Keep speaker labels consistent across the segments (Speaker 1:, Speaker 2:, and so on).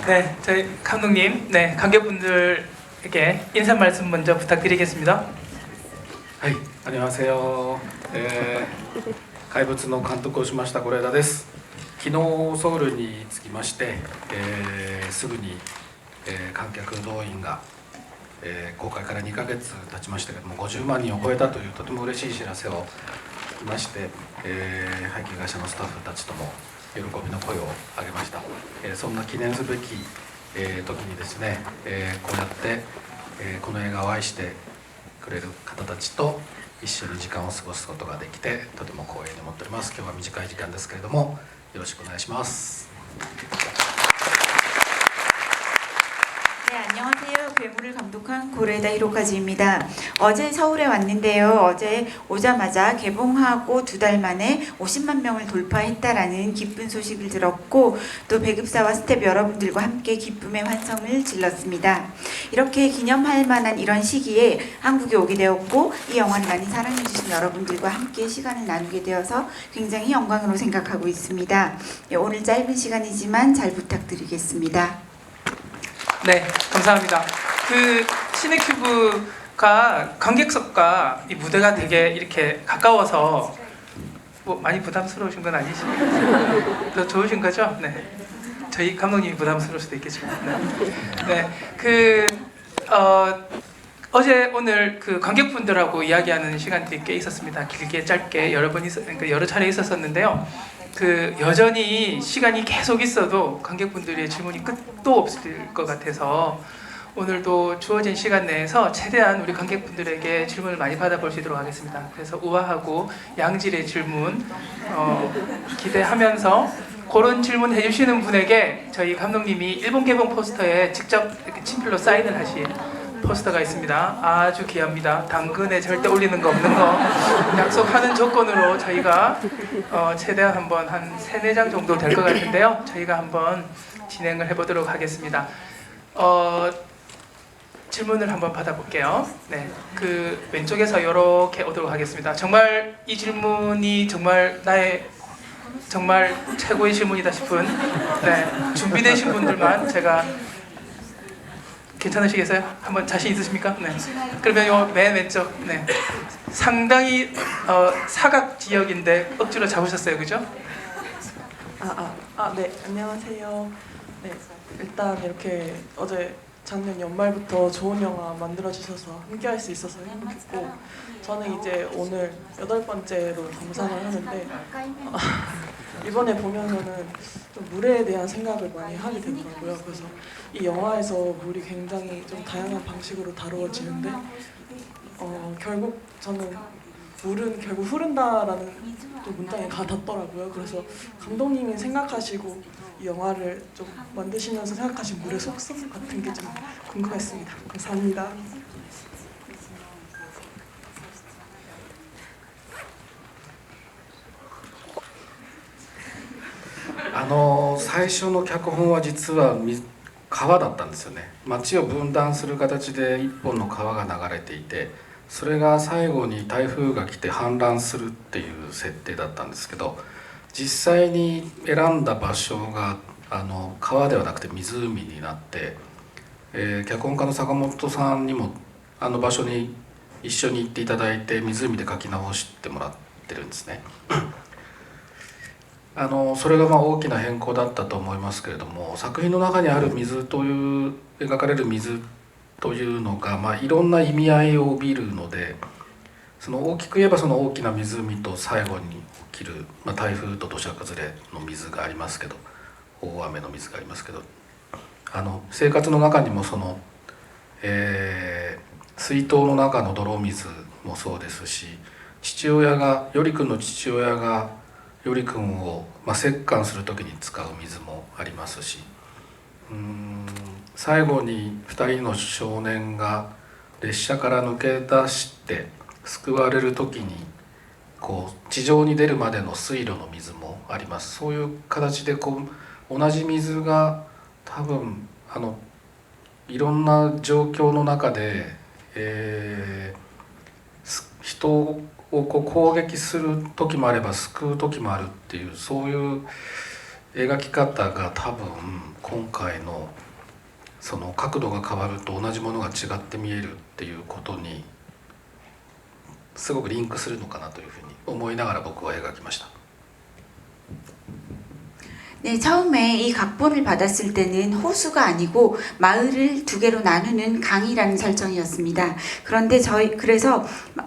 Speaker 1: 네, 저희 감독님, 네, 관객분들에게 인사 말씀 먼저 부탁드리겠습니다.
Speaker 2: はい、안녕하세요。怪物の監督をしました是枝です。昨日ソウルに着きまして、すぐに、観客動員が、公開から2ヶ月経ちましたけども50万人を超えたというとても嬉しい知らせを聞きまして、配給会社のスタッフたちとも喜びの声を上げました。そんな記念すべき、時にですね、こうやって、この映画を愛してくれる方たちと一緒に時間を過ごすことができてとても光栄に思っております。今日は短い時間ですけれどもよろしくお願いします。
Speaker 3: 네, 안녕하세요. 괴물을 감독한 고레다 히로카즈입니다. 어제 서울에 왔는데요. 어제 오자마자 개봉하고 2달 만에 50만 명을 돌파했다라는 기쁜 소식을 들었고 또 배급사와 스태프 여러분들과 함께 기쁨의 환성을 질렀습니다. 이렇게 기념할 만한 이런 시기에 한국에 오게 되었고 이 영화를 많이 사랑해 주신 여러분들과 함께 시간을 나누게 되어서 굉장히 영광으로 생각하고 있습니다. 오늘 짧은 시간이지만 잘 부탁드리겠습니다.
Speaker 1: 네, 감사합니다. 그 시네큐브가 관객석과 이 무대가 되게 이렇게 가까워서 뭐 많이 부담스러우신 건 아니시죠? 더 좋으신 거죠? 네. 저희 감독님이 부담스러울 수도 있겠지만. 네. 네. 어제 오늘 그 관객분들하고 이야기하는 시간들이 꽤 있었습니다. 길게 짧게 그러니까 여러 차례 있었었는데요. 그 여전히 시간이 계속 있어도 관객분들의 질문이 끝도 없을 것 같아서 오늘도 주어진 시간 내에서 최대한 우리 관객분들에게 질문을 많이 받아볼 수 있도록 하겠습니다. 그래서 우아하고 양질의 질문 기대하면서 그런 질문 해주시는 분에게 저희 감독님이 일본 개봉 포스터에 직접 이렇게 친필로 사인을 하신 포스터가 있습니다. 아주 귀합니다. 당근에 절대 올리는 거 없는 거 약속하는 조건으로 저희가 최대한 한번 한 3-4장 정도 될 것 같은데요. 저희가 한번 진행을 해보도록 하겠습니다. 질문을 한번 받아볼게요. 네, 그 왼쪽에서 이렇게 오도록 하겠습니다. 정말 이 질문이 정말 나의 정말 최고의 질문이다 싶은 네, 준비되신 분들만 제가 괜찮으시겠어요? 한번 자신 있으십니까? 네. 그러면 요 맨 왼쪽, 네. 상당히 사각 지역인데 억지로 잡으셨어요, 그죠?
Speaker 4: 네, 안녕하세요. 네, 일단 이렇게 어제 작년 연말부터 좋은 영화 만들어주셔서 함께할 수 있어서 행복했고 저는 이제 오늘 8번째로 감상을 하는데 이번에 보면서는 좀 물에 대한 생각을 많이 하게 되더라고요. 그래서 이 영화에서 물이 굉장히 좀 다양한 방식으로 다루어지는데 결국 저는 물은 결국 흐른다라는 또 문장에 가닿더라고요. 그래서 감독님이 생각하시고 이 영화를 좀 만드시면서 생각하신 물의 속성 같은 게 좀 궁금했습니다. 감사합니다.
Speaker 2: 最初の脚本は実は川だったんですよね。町を分断する形で一本の川が流れていてそれが最後に台風が来て氾濫するっていう設定だったんですけど実際に選んだ場所が川ではなくて湖になって、脚本家の坂本さんにもあの場所に一緒に行っていただいて湖で書き直してもらってるんですね。それが大きな変更だったと思いますけれども作品の中にある水という描かれる水というのが、いろんな意味合いを帯びるのでその大きく言えばその大きな湖と最後に起きる、台風と土砂崩れの水がありますけど大雨の水がありますけど生活の中にもその、水筒の中の泥水もそうですしよりくんの父親がよりくんを、折檻する時に使う水もありますし最後に2人の少年が列車から抜け出して救われる時にこう地上に出るまでの水路の水もあります。そういう形で同じ水が多分いろんな状況の中で、人を攻撃する時もあれば救う時もあるっていうそういう、描き方が多分今回のその角度が変わると同じものが違って見えるっていうことにすごくリンクするのかなというふうに思いながら僕は描きました。
Speaker 3: 네, 처음에 이 각본을 받았을 때는 호수가 아니고 마을을 두 개로 나누는 강이라는 설정이었습니다. 그런데 그래서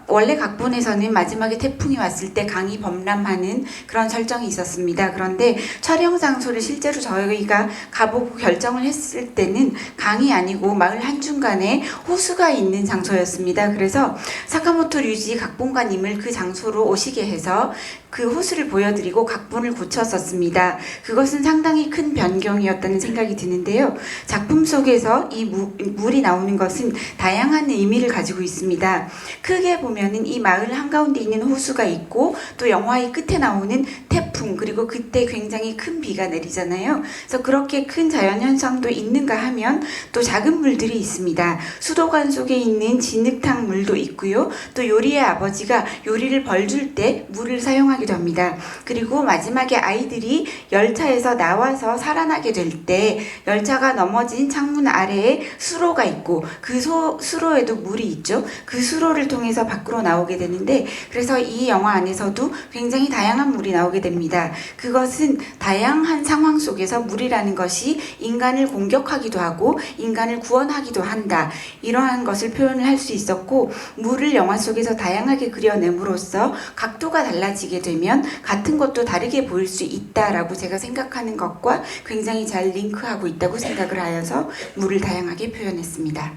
Speaker 3: 원래 각본에서는 마지막에 태풍이 왔을 때 강이 범람하는 그런 설정이 있었습니다. 그런데 촬영 장소를 실제로 저희가 가보고 결정을 했을 때는 강이 아니고 마을 한중간에 호수가 있는 장소였습니다. 그래서 사카모토 류지 각본가님을 그 장소로 오시게 해서 그 호수를 보여드리고 각본을 고쳤었습니다. 그것은 상당히 큰 변경이었다는 생각이 드는데요. 작품 속에서 이 물이 나오는 것은 다양한 의미를 가지고 있습니다. 크게 보면은 이 마을 한가운데 있는 호수가 있고 또 영화의 끝에 나오는 태풍 그리고 그때 굉장히 큰 비가 내리잖아요. 그래서 그렇게 큰 자연현상도 있는가 하면 또 작은 물들이 있습니다. 수도관 속에 있는 진흙탕 물도 있고요. 또 요리의 아버지가 요리를 벌줄 때 물을 사용하기도 합니다. 그리고 마지막에 아이들이 열차에서 나와서 살아나게 될 때 열차가 넘어진 창문 아래에 수로가 있고 그 수로에도 물이 있죠. 그 수로를 통해서 밖으로 나오게 되는데 그래서 이 영화 안에서도 굉장히 다양한 물이 나오게 됩니다. 그것은 다양한 상황 속에서 물이라는 것이 인간을 공격하기도 하고 인간을 구원하기도 한다. 이러한 것을 표현을 할 수 있었고 물을 영화 속에서 다양하게 그려냄으로써 각도가 달라지게 되면 같은 것도 다르게 보일 수 있다라고 제가 생각하는 것과 굉장히 잘 링크하고 있다고 생각을 하여서 물을 다양하게 표현했습니다.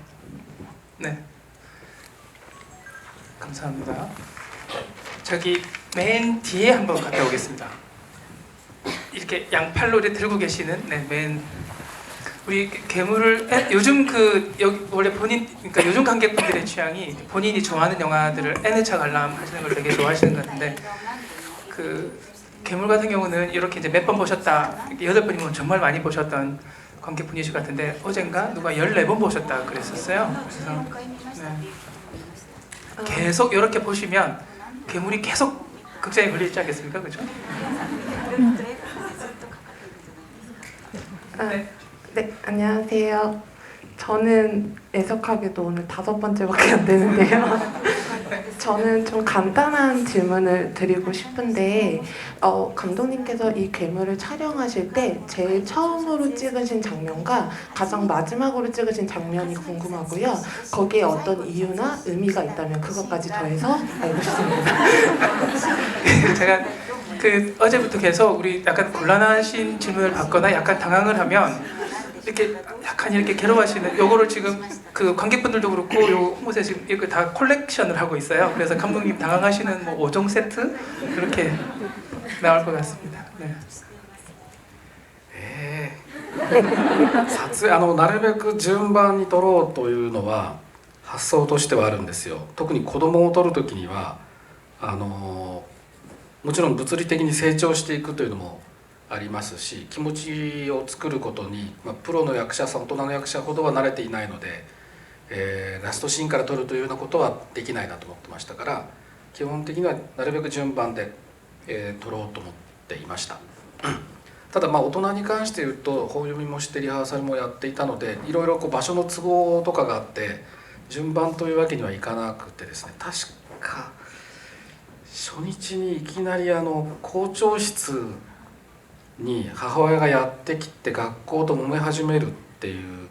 Speaker 1: 네, 감사합니다. 저기 맨 뒤에 한번 갔다 오겠습니다. 이렇게 양팔로 이렇게 들고 계시는 맨 우리 괴물을 요즘 여기 원래 그러니까 요즘 관객분들의 취향이 본인이 좋아하는 영화들을 N회차 관람 하시는 걸 되게 좋아하시는 것 같은데 그 괴물 같은 경우는 이렇게 이제 몇 번 보셨다 8번이면 정말 많이 보셨던 관객분이실 것 같은데 어젠가 누가 14번 보셨다 그랬었어요. 그래서 네. 계속 이렇게 보시면 괴물이 계속 극장에 걸리지 않겠습니까? 그죠?
Speaker 5: 네, 안녕하세요. 저는 애석하게도 오늘 5번째밖에 안 되는데요. 저는 좀 간단한 질문을 드리고 싶은데 감독님께서 이 괴물을 촬영하실 때 제일 처음으로 찍으신 장면과 가장 마지막으로 찍으신 장면이 궁금하고요. 거기에 어떤 이유나 의미가 있다면 그것까지 더해서 알고 싶습니다.
Speaker 1: 제가 어제부터 계속 우리 약간 곤란하신 질문을 받거나 약간 당황을 하면 이렇게 약간 이렇게 괴로워하시는 요거를 지금 그 관객분들도 그렇고 요 홍보세 지금 이거 다 콜렉션을 하고 있어요. 그래서 감독님 당황하시는 뭐 5종 세트 그렇게 나올 것 같습니다. 네.
Speaker 2: 撮影なるべく順番に撮ろうというのは発想としてはあるんですよ。特に子供を撮る時にはもちろん物理的に成長していくというのもありますし気持ちを作ることに、プロの役者さん大人の役者ほどは慣れていないので、ラストシーンから撮るというようなことはできないなと思ってましたから基本的にはなるべく順番で、撮ろうと思っていました。ただ大人に関して言うと本読みもしてリハーサルもやっていたのでいろいろ場所の都合とかがあって順番というわけにはいかなくてですね、確か初日にいきなり校長室に母親がやってきて学校と揉め始めるっていう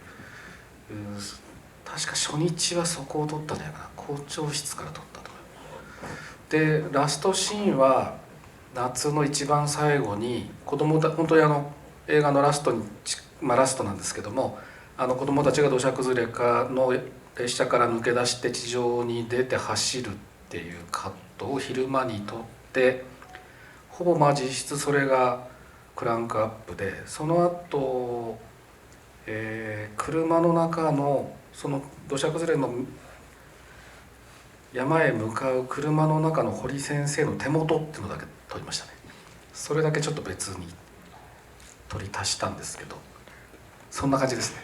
Speaker 2: 確か初日はそこを撮ったんじゃないかな、校長室から撮ったと思います。でラストシーンは夏の一番最後に子供本当に映画のラストにラストなんですけども子供たちが土砂崩れの列車から抜け出して地上に出て走るっていうカットを昼間に撮ってほぼ実質それがクランクアップでその後、車の中のその土砂崩れの山へ向かう車の中の堀先生の手元っていうのだけ撮りましたね。それだけちょっと別に撮り足したんですけどそんな感じですね。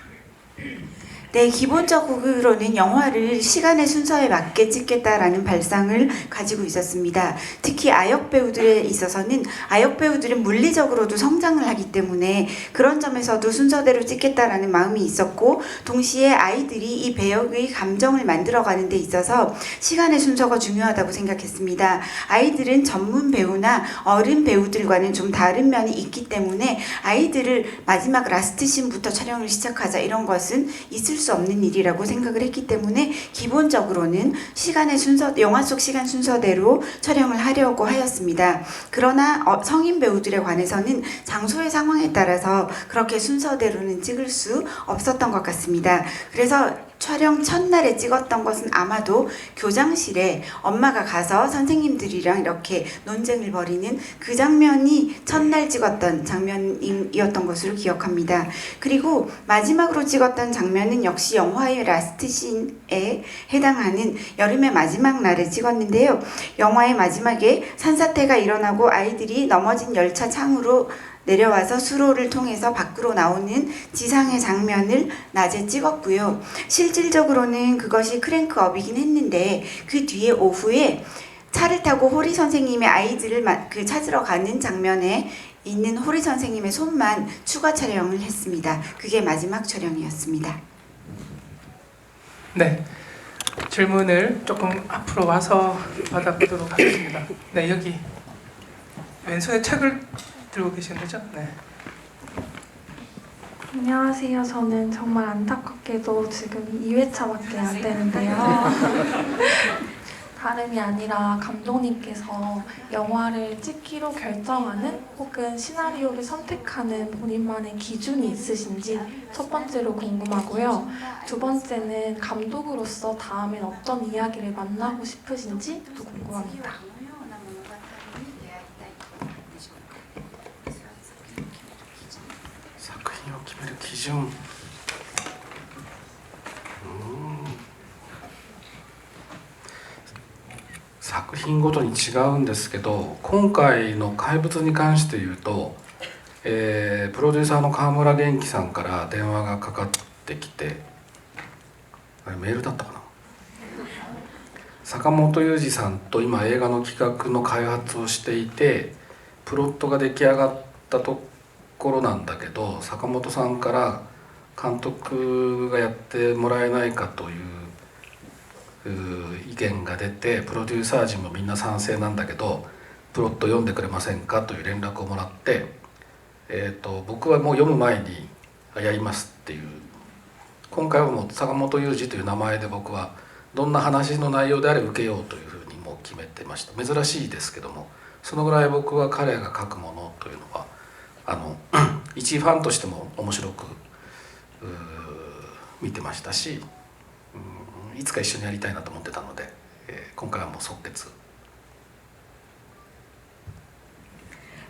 Speaker 3: 네, 기본적으로는 영화를 시간의 순서에 맞게 찍겠다라는 발상을 가지고 있었습니다. 특히 아역 배우들에 있어서는 아역 배우들은 물리적으로도 성장을 하기 때문에 그런 점에서도 순서대로 찍겠다라는 마음이 있었고, 동시에 아이들이 이 배역의 감정을 만들어가는 데 있어서 시간의 순서가 중요하다고 생각했습니다. 아이들은 전문 배우나 어른 배우들과는 좀 다른 면이 있기 때문에 아이들을 마지막 라스트 씬부터 촬영을 시작하자, 이런 것은 있을 수 없는 일이라고 생각을 했기 때문에 기본적으로는 시간의 순서, 영화 속 시간 순서대로 촬영을 하려고 하였습니다. 그러나 성인 배우들에 관해서는 장소의 상황에 따라서 그렇게 순서대로는 찍을 수 없었던 것 같습니다. 그래서 촬영 첫날에 찍었던 것은 아마도 교장실에 엄마가 가서 선생님들이랑 이렇게 논쟁을 벌이는 그 장면이 첫날 찍었던 장면이었던 것으로 기억합니다. 그리고 마지막으로 찍었던 장면은 역시 영화의 라스트 씬에 해당하는 여름의 마지막 날에 찍었는데요. 영화의 마지막에 산사태가 일어나고 아이들이 넘어진 열차 창으로 내려와서 수로를 통해서 밖으로 나오는 지상의 장면을 낮에 찍었고요. 실질적으로는 그것이 크랭크업이긴 했는데 그 뒤에 오후에 차를 타고 호리 선생님의 아이들을 찾으러 가는 장면에 있는 호리 선생님의 손만 추가 촬영을 했습니다. 그게 마지막 촬영이었습니다.
Speaker 1: 네, 질문을 조금 앞으로 와서 받아보도록 하겠습니다. 네, 여기 왼손에 책을 들고 계시는 거죠? 네.
Speaker 6: 안녕하세요. 저는 정말 안타깝게도 지금 2회차밖에 안 되는데요. 다름이 아니라 감독님께서 영화를 찍기로 결정하는 혹은 시나리오를 선택하는 본인만의 기준이 있으신지 첫 번째로 궁금하고요. 두 번째는 감독으로서 다음엔 어떤 이야기를 만나고 싶으신지 또 궁금합니다.
Speaker 2: 作品を決める基準、作品ごとに違うんですけど、今回の怪物に関して言うと、プロデューサーの川村元気さんから電話がかかってきて、あれメールだったかな、坂本雄二さんと今映画の企画の開発をしていて、プロットが出来上がったところなんだけど、坂本さんから監督がやってもらえないかという意見が出て、プロデューサー陣もみんな賛成なんだけどプロット読んでくれませんかという連絡をもらって、僕はもう読む前にやりますっていう、今回はもう坂本雄二という名前で僕はどんな話の内容であれ受けようというふうにもう決めてました。珍しいですけども、そのぐらい僕は彼が書くものというのは一ファンとしても面白く見てましたし、いつか一緒にやりたいなと思ってたので、今回はもう即決。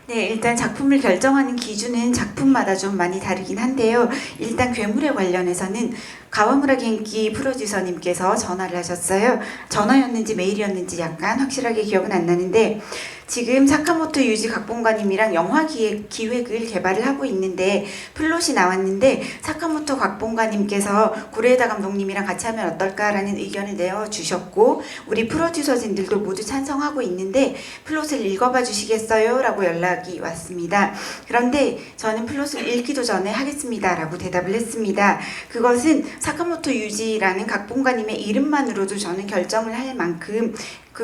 Speaker 3: 네, 일단 작품을 결정하는 기준은 작품마다 좀 많이 다르긴 한데요. 일단 괴물에 관련해서는 가와무라 겐키 프로듀서님께서 전화를 하셨어요. 전화였는지 메일이었는지 약간 확실하게 기억은 안 나는데, 지금 사카모토 유지 각본가님이랑 영화 기획을 개발을 하고 있는데 플롯이 나왔는데 사카모토 각본가님께서 고레에다 감독님이랑 같이 하면 어떨까라는 의견을 내어주셨고, 우리 프로듀서진들도 모두 찬성하고 있는데 플롯을 읽어봐 주시겠어요? 라고 연락이 왔습니다. 그런데 저는 플롯을 읽기도 전에 하겠습니다 라고 대답을 했습니다. 그것은 사카모토 유지라는 각본가님의 이름만으로도 저는 결정을 할 만큼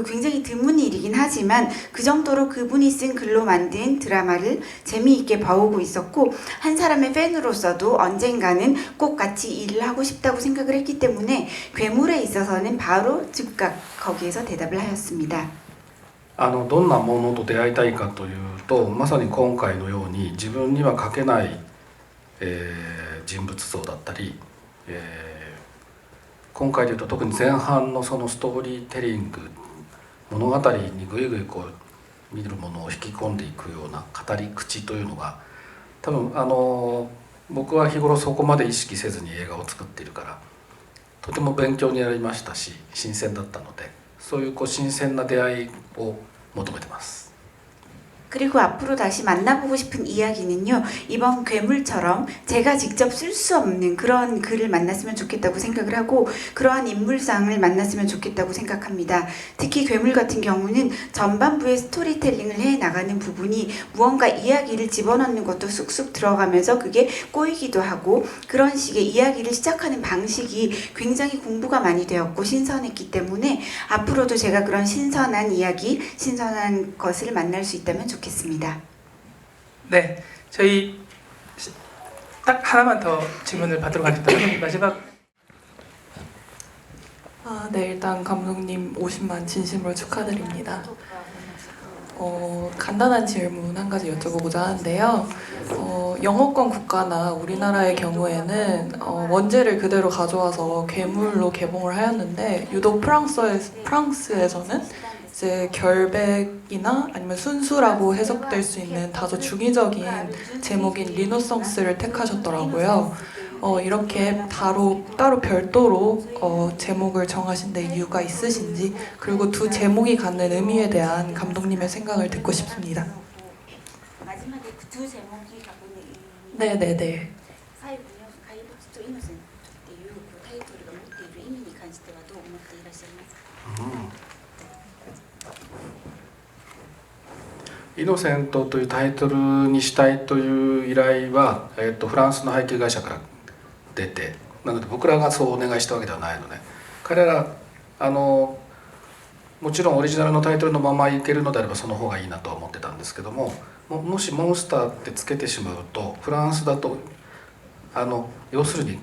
Speaker 3: 굉장히 드문 일이긴 하지만 그 정도로 그분이 쓴 글로 만든 드라마를 재미있게 봐오고 있었고, 한 사람의 팬으로서도 언젠가는 꼭 같이 일을 하고 싶다고 생각을 했기 때문에 괴물에 있어서는 바로 즉각 거기에서 대답을 하였습니다.
Speaker 2: どんなものと出会いたいかというと、まさに今回のように自分には書けない、人物像だったり、今回でいうと特に前半のそのストーリーテリング、物語にぐいぐいこう見るものを引き込んでいくような語り口というのが、多分僕は日頃そこまで意識せずに映画を作っているからとても勉強になりましたし、新鮮だったので、そういう新鮮な出会いを求めてます。
Speaker 3: 그리고 앞으로 다시 만나보고 싶은 이야기는요. 이번 괴물처럼 제가 직접 쓸 수 없는 그런 글을 만났으면 좋겠다고 생각을 하고 그러한 인물상을 만났으면 좋겠다고 생각합니다. 특히 괴물 같은 경우는 전반부의 스토리텔링을 해나가는 부분이 무언가 이야기를 집어넣는 것도 쑥쑥 들어가면서 그게 꼬이기도 하고 그런 식의 이야기를 시작하는 방식이 굉장히 공부가 많이 되었고 신선했기 때문에 앞으로도 제가 그런 신선한 이야기, 신선한 것을 만날 수 있다면 좋겠습니다.
Speaker 1: 네, 저희 딱 하나만 더 질문을 받도록 하겠습니다. 마지막.
Speaker 6: 네, 일단 감독님 50만 진심으로 축하드립니다. 간단한 질문 한 가지 여쭤보고자 하는데요. 영어권 국가나 우리나라의 경우에는 원제를 그대로 가져와서 괴물로 개봉을 하였는데 유독 프랑스에서는 이제 결백이나 아니면 순수라고 해석될 수 있는 다소 중의적인 제목인 리노성스를 택하셨더라고요. 이렇게 따로 별도로 제목을 정하신 데 이유가 있으신지 그리고 두 제목이 갖는 의미에 대한 감독님의 생각을 듣고 싶습니다.
Speaker 3: 마지막에 그 두 제목이 갖고 있는
Speaker 6: 네네네.
Speaker 3: 最後の怪物とイノセントっていうタイトルが持っている意味に関してはどう思っていらっしゃいますか。
Speaker 2: イノセントというタイトルにしたいという依頼は、フランスの配給会社から出て、なので僕らがそうお願いしたわけではないので、彼らもちろんオリジナルのタイトルのままいけるのであればその方がいいなとは思ってたんですけども、もしモンスターってつけてしまうとフランスだと要するに、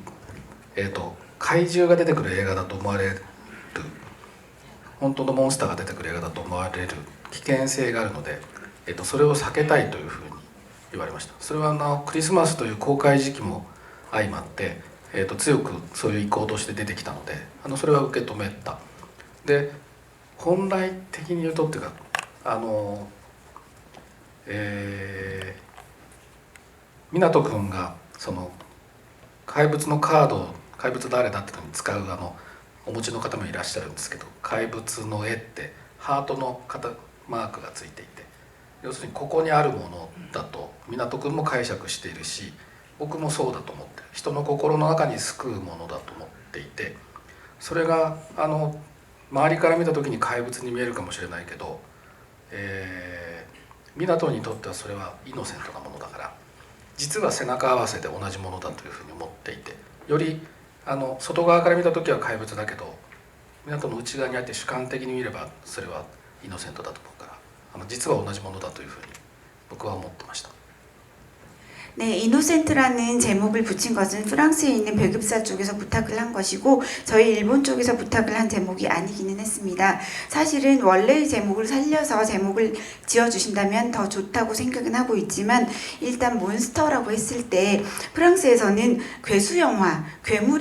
Speaker 2: 怪獣が出てくる映画だと思われる、本当のモンスターが出てくる映画だと思われる危険性があるので、それを避けたいというふうに言われました。それはクリスマスという公開時期も相まって、強くそういう意向として出てきたのでそれは受け止めた。で本来的に言うとっていうか湊君がその怪物のカードを怪物誰だってのに使うお持ちの方もいらっしゃるんですけど、怪物の絵ってハートのマークがついていて、要するにここにあるものだと湊君も解釈しているし僕もそうだと思ってる、人の心の中に救うものだと思っていて、それが周りから見た時に怪物に見えるかもしれないけど、湊にとってはそれはイノセントなものだから実は背中合わせで同じものだというふうに思っていて、より外側から見た時は怪物だけど湊の内側にあって主観的に見ればそれはイノセントだと思うから実は同じものだというふうに僕は思ってました。
Speaker 3: 네, 이노센트라는 제목을 붙인 것은 프랑스에 있는 배급사 쪽에서 부탁을 한 것이고 저희 일본 쪽에서 부탁을 한 제목이 아니기는 했습니다. 사실은 원래의 제목을 살려서 제목을 지어주신다면 더 좋다고 생각은 하고 있지만 일단 몬스터라고 했을 때 프랑스에서는 괴수 영화,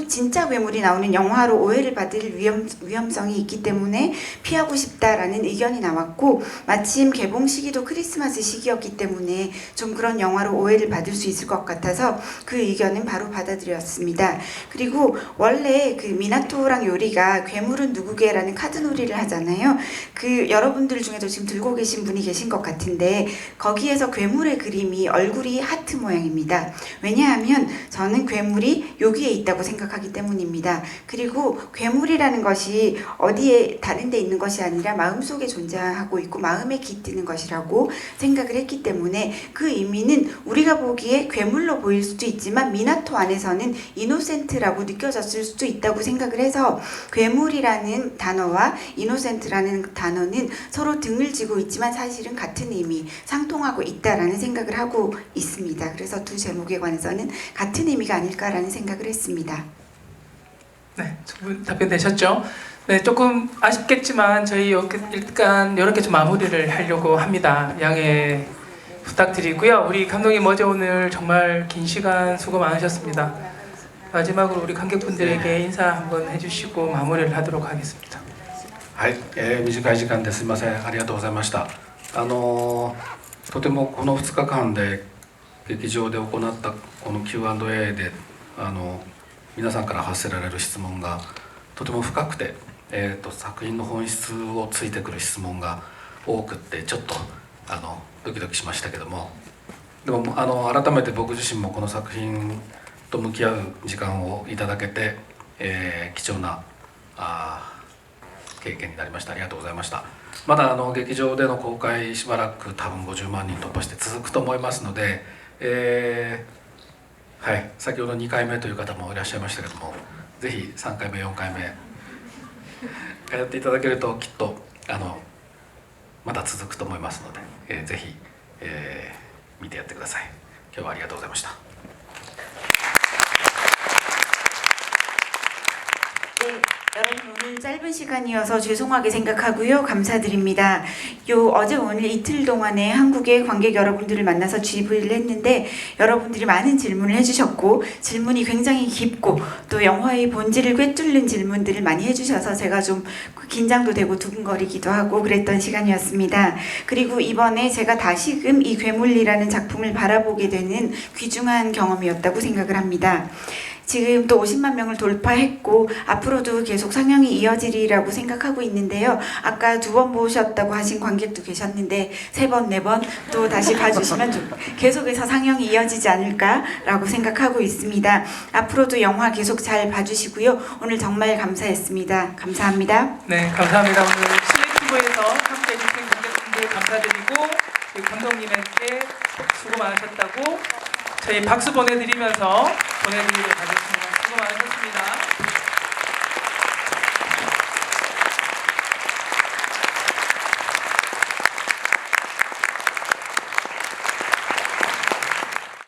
Speaker 3: 진짜 괴물이 나오는 영화로 오해를 받을 위험성이 있기 때문에 피하고 싶다라는 의견이 나왔고 마침 개봉 시기도 크리스마스 시기였기 때문에 좀 그런 영화로 오해를 받을 수 있을 것 같아서 그 의견은 바로 받아들였습니다. 그리고 원래 그 미나토랑 요리가 괴물은 누구게라는 카드 놀이를 하잖아요. 그 여러분들 중에도 지금 들고 계신 분이 계신 것 같은데 거기에서 괴물의 그림이 얼굴이 하트 모양입니다. 왜냐하면 저는 괴물이 여기에 있다고 생각하기 때문입니다. 그리고 괴물이라는 것이 어디에 다른 데 있는 것이 아니라 마음속에 존재하고 있고 마음에 깃드는 것이라고 생각을 했기 때문에 그 의미는 우리가 보기에 괴물로 보일 수도 있지만 미나토 안에서는 이노센트라고 느껴졌을 수도 있다고 생각을 해서 괴물이라는 단어와 이노센트라는 단어는 서로 등을 지고 있지만 사실은 같은 의미, 상통하고 있다라는 생각을 하고 있습니다. 그래서 두 제목에 관해서는 같은 의미가 아닐까라는 생각을 했습니다.
Speaker 1: 네, 충분히 답변되셨죠? 네, 조금 아쉽겠지만 저희 일단 이렇게 좀 마무리를 하려고 합니다. 양해 부탁드리고요. 우리 감독님 어제 오늘 정말 긴 시간 수고 많으셨습니다. 마지막으로 우리 관객분들에게 인사 한번 해주시고 마무리를 하도록 하겠습니다.
Speaker 2: はい、短い時間ですいません、ありがとうございました。とてもこの2日間で劇場で行ったこの Q&A で皆さんから発せられる質問がとても深くて、作品の本質をついてくる質問が多くってちょっとドキドキしましたけども、でも改めて僕自身もこの作品と向き合う時間をいただけて、貴重な経験になりました。ありがとうございました。まだ劇場での公開しばらく多分50万人突破して続くと思いますので、はい、先ほど2回目という方もいらっしゃいましたけども、ぜひ3回目4回目通っていただけるときっとまだ続くと思いますので、ぜひ、見てやってください。今日はありがとうございました。
Speaker 3: 네, 여러분 오늘 짧은 시간이어서 죄송하게 생각하고요. 감사드립니다. 어제 오늘 이틀 동안에 한국의 관객 여러분들을 만나서 GV를 했는데 여러분들이 많은 질문을 해주셨고 질문이 굉장히 깊고 또 영화의 본질을 꿰뚫는 질문들을 많이 해주셔서 제가 좀 긴장도 되고 두근거리기도 하고 그랬던 시간이었습니다. 그리고 이번에 제가 다시금 이 괴물이라는 작품을 바라보게 되는 귀중한 경험이었다고 생각을 합니다. 지금 또 50만 명을 돌파했고 앞으로도 계속 상영이 이어지리라고 생각하고 있는데요. 아까 2번 보셨다고 하신 관객도 계셨는데 3번, 4번 또 다시 봐주시면 좀 계속해서 상영이 이어지지 않을까라고 생각하고 있습니다. 앞으로도 영화 계속 잘 봐주시고요. 오늘 정말 감사했습니다. 감사합니다.
Speaker 1: 네, 감사합니다. 오늘 실내티브에서 함께 해주신 관객분들 감사드리고 감독님에게 수고 많으셨다고 저희 박수 보내드리면서 보내드리도록 하겠습니다. 수고 많으셨습니다.